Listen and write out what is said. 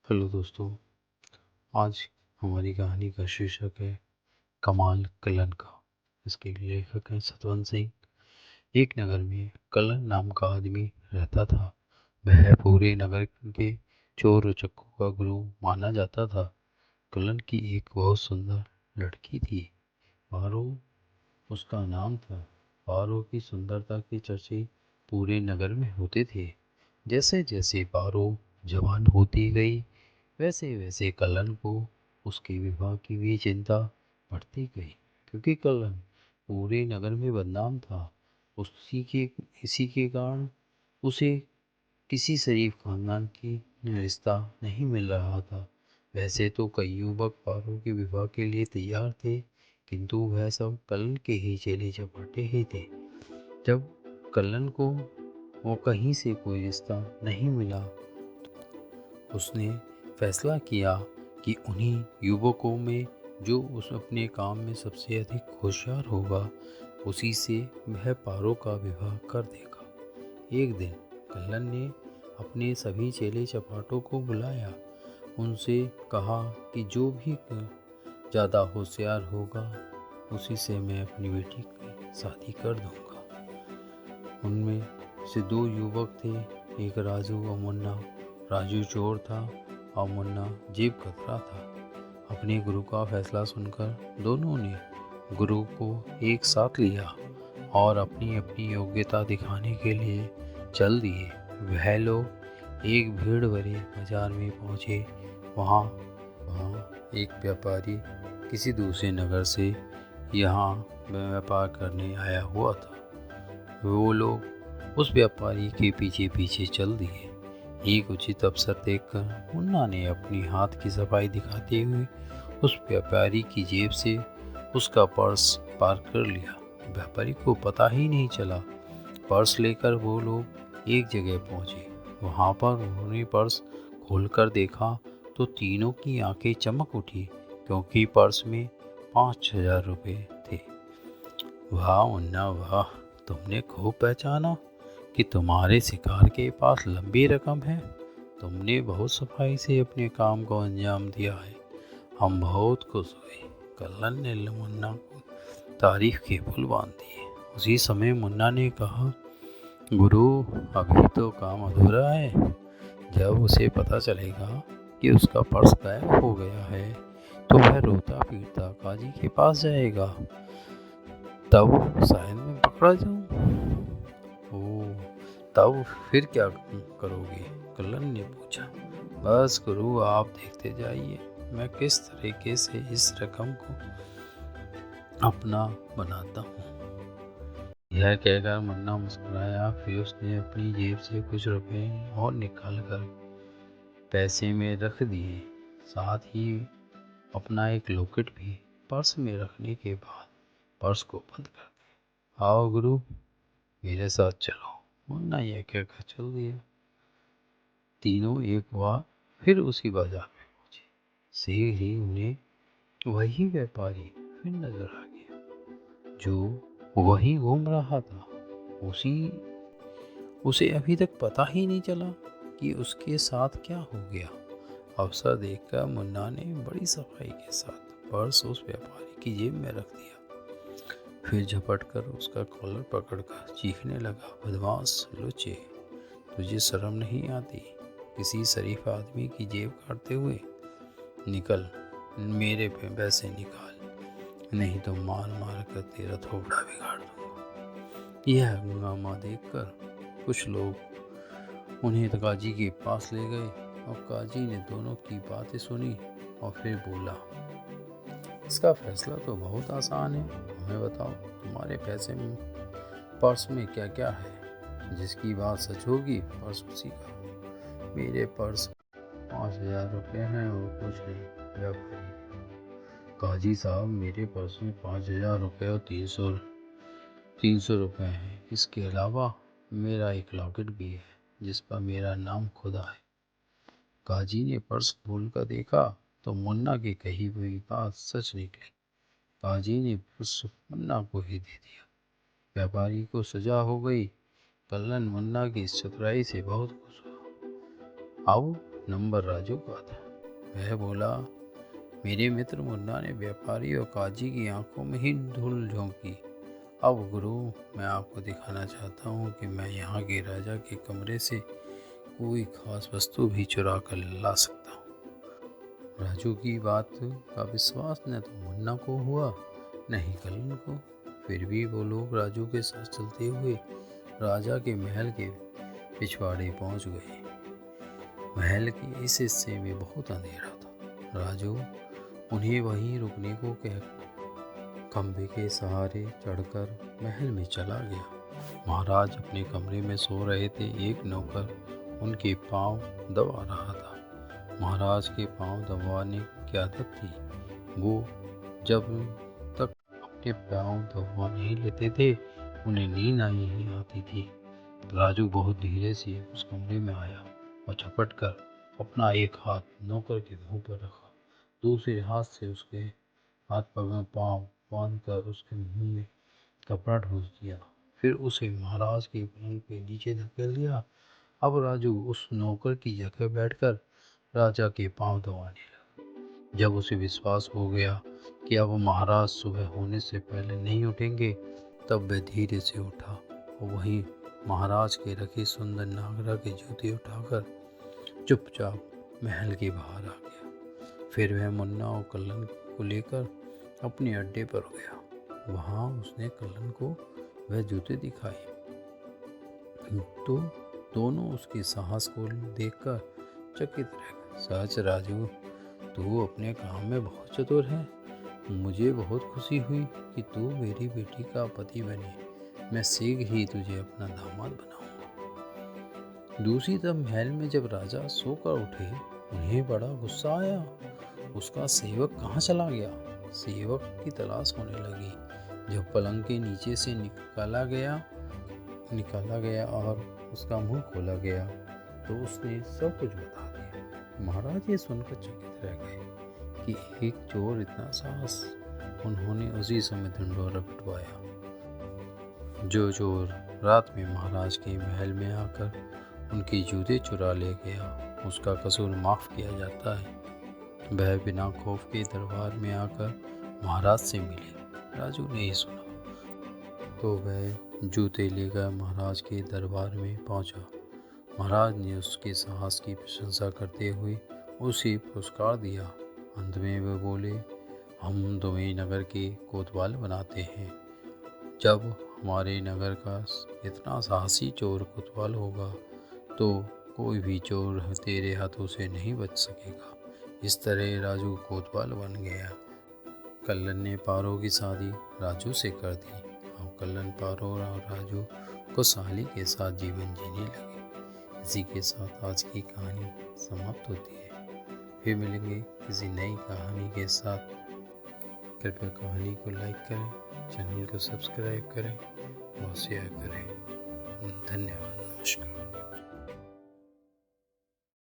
Hello दोस्तों। आज हमारी कहानी का शीर्षक है कमाल कलन का। इसके लेखक हैं सतवंत सिंह। एक नगर में कलन नाम का आदमी रहता था। वह पूरे नगर के चोर उचक्कों का गुरु माना जाता था। कलन की एक बहुत सुंदर लड़की थी, पारो उसका नाम था। पारो की सुंदरता के चर्चे पूरे नगर में होते थे। जैसे जैसे पारो जवान होती गई, वैसे वैसे कलन को उसके विवाह की भी चिंता बढ़ती गई, क्योंकि कलन पूरे नगर में बदनाम था। उसी के इसी के कारण उसे किसी शरीफ खानदान की रिश्ता नहीं मिल रहा था। वैसे तो कई युवक पारो के विवाह के लिए तैयार थे, किंतु वह सब कलन के ही चेले चपाटे ही थे। जब कलन को वो कहीं से कोई रिश्ता नहीं मिला, उसने फैसला किया कि उन्हीं युवकों में जो उस अपने काम में सबसे अधिक होशियार होगा, उसी से वह पारो का विवाह कर देगा। एक दिन कल्लन ने अपने सभी चेले चपाटों को बुलाया। उनसे कहा कि जो भी ज़्यादा होशियार होगा, उसी से मैं अपनी बेटी की शादी कर दूंगा। उनमें से दो युवक थे, एक राजू और मुन्ना। राजू चोर था और मुन्ना जेब कतरा था। अपने गुरु का फैसला सुनकर दोनों ने गुरु को एक साथ लिया और अपनी अपनी योग्यता दिखाने के लिए चल दिए। वह लोग एक भीड़ भरे बाजार में पहुंचे। वहाँ वहाँ एक व्यापारी किसी दूसरे नगर से यहाँ व्यापार करने आया हुआ था। वो लोग उस व्यापारी के पीछे पीछे चल दिए। एक उचित अवसर देखकर मुन्ना ने अपनी हाथ की सफाई दिखाते हुए उस व्यापारी की जेब से उसका पर्स पार कर लिया। व्यापारी को पता ही नहीं चला। पर्स लेकर वो लोग एक जगह पहुंचे। वहां पर उन्होंने पर्स खोलकर देखा तो तीनों की आंखें चमक उठी, क्योंकि पर्स में 5,000 रुपये थे। वाह मुन्ना वाह, तुमने खूब पहचाना कि तुम्हारे शिकार के पास लंबी रकम है। तुमने बहुत सफाई से अपने काम को अंजाम दिया है। हम बहुत खुश हुए। कल्लन ने मुन्ना को तारीफ के पुल बांध दिए। उसी समय मुन्ना ने कहा, गुरु अभी तो काम अधूरा है। जब उसे पता चलेगा कि उसका पर्स गायब हो गया है, तो वह रोता पीटता काजी के पास जाएगा। तब शायद मैं पकड़ा जाऊं। ओह, तब फिर क्या करोगे? कल्लन ने पूछा। बस गुरु, आप देखते जाइए मैं किस तरीके से इस रकम को अपना बनाता हूँ। यह कहकर मुन्ना मुस्कुराया। फिर उसने अपनी जेब से कुछ रुपए और निकाल कर पैसे में रख दिए। साथ ही अपना एक लॉकेट भी पर्स में रखने के बाद पर्स को बंद कर दिया। आओ गुरु, मेरे साथ चलो। मुन्ना यह कहकर चल दिया। तीनों एक बार फिर उसी बाजार में पहुंचे। शीघ्र ही उन्हें वही व्यापारी फिर नजर आ गया, जो वहीं घूम रहा था। उसी उसे अभी तक पता ही नहीं चला कि उसके साथ क्या हो गया। अवसर देखकर मुन्ना ने बड़ी सफाई के साथ पर्स उस व्यापारी की जेब में रख दिया। फिर झपट कर उसका कॉलर पकड़कर चीखने लगा, बदमाश लुच्चे, तुझे शर्म नहीं आती किसी शरीफ आदमी की जेब काटते हुए? निकल, मेरे पे पैसे निकाल, नहीं तो मार मार कर तेरा थोबड़ा बिगाड़ दूंगा। यह हंगामा देखकर कुछ लोग उन्हें काजी के पास ले गए और काजी ने दोनों की बातें सुनी और फिर बोला, इसका फैसला तो बहुत आसान है। हमें बताओ, तुम्हारे पैसे में पर्स में क्या क्या है? जिसकी बात सच होगी पर्स उसी का। मेरे पर्स 5,000 रुपये हैं और कुछ नहीं। व्यापारी, काजी साहब, मेरे पर्स में 5,000 रुपये और 300 रुपये हैं। इसके अलावा मेरा एक लॉकेट भी है जिस पर मेरा नाम खुदा है। काजी ने पर्स खोल कर देखा तो मुन्ना की कही हुई बात सच निकली। काजी ने पर्स मुन्ना को ही दे दिया। व्यापारी को सजा हो गई। कल्लन मुन्ना की इस चतुराई से बहुत खुश हुआ। आओ नंबर राजू का था। वह बोला, मेरे मित्र मुन्ना ने व्यापारी और काजी की आंखों में ही धूल झोंकी। अब गुरु, मैं आपको दिखाना चाहता हूँ कि मैं यहाँ के राजा के कमरे से कोई खास वस्तु भी चुरा कर ला सकता हूँ। राजू की बात का विश्वास न तो मुन्ना को हुआ न ही कलन को। फिर भी वो लोग राजू के साथ चलते हुए राजा के महल के पिछवाड़े पहुंच गए। महल के इस हिस्से में बहुत अंधेरा था। राजू उन्हें वहीं रुकने को कह खंबे के सहारे चढ़कर महल में चला गया। महाराज अपने कमरे में सो रहे थे। एक नौकर उनके पांव दबा रहा था। महाराज के पांव दबाने की आदत थी। वो जब तक अपने पांव दबा नहीं लेते थे उन्हें नींद नहीं आती थी। राजू बहुत धीरे से उस कमरे में आया और झपट कर अपना एक हाथ नौकर के मुंह पर रखा। दूसरे हाथ से उसके हाथ पर में पांव बांध कर उसके मुंह में कपड़ा ठूंस दिया। फिर उसे महाराज के पलंग पे नीचे धकेल दिया। अब राजू उस नौकर की जगह बैठकर राजा के पांव दबाने लगा। जब उसे विश्वास हो गया कि अब महाराज सुबह होने से पहले नहीं उठेंगे, तब वह धीरे से उठा और वहीं महाराज के रखे सुंदर नागरा के जूते उठाकर चुपचाप महल के बाहर आ गया। फिर वह मुन्ना और कलन को लेकर अपने अड्डे पर गया। वहां उसने कलन को वह जूते दिखाए तो दोनों उसके साहस को देखकर चकित रह गए। सच राजू, तू अपने काम में बहुत चतुर है। मुझे बहुत खुशी हुई कि तू मेरी बेटी का पति बने। मैं शीघ्र ही तुझे अपना दामाद बनाऊंगा। दूसरी तरफ महल में जब राजा सोकर उठे, उन्हें बड़ा गुस्सा आया। उसका सेवक कहाँ चला गया? सेवक की तलाश होने लगी। जब पलंग के नीचे से निकाला गया और उसका मुंह खोला गया तो उसने सब कुछ बता दिया। महाराज ये सुनकर चकित रह गए कि एक चोर इतना साहस। उन्होंने उसी समय ढिंढोरा पिटवाया। जो चोर रात में महाराज के महल में आकर उनके जूते चुरा ले गया, उसका कसूर माफ किया जाता है। वह बिना खौफ के दरबार में आकर महाराज से मिले। राजू ने ही सुना तो वह जूते लेकर महाराज के दरबार में पहुंचा। महाराज ने उसके साहस की प्रशंसा करते हुए उसे पुरस्कार दिया। अंत में वे बोले, हम तुम्हें नगर के कोतवाल बनाते हैं। जब हमारे नगर का इतना साहसी चोर कोतवाल होगा तो कोई भी चोर तेरे हाथों से नहीं बच सकेगा। इस तरह राजू कोतवाल बन गया। कल्लन ने पारो की शादी राजू से कर दी। अब कल्लन, पारो और राजू खुशहाली के साथ जीवन जीने लगे। इसी के साथ आज की कहानी समाप्त होती है। फिर मिलेंगे किसी नई कहानी के साथ। कृपया कहानी को लाइक करें, चैनल को सब्सक्राइब करें और शेयर करें। धन्यवाद। नमस्कार।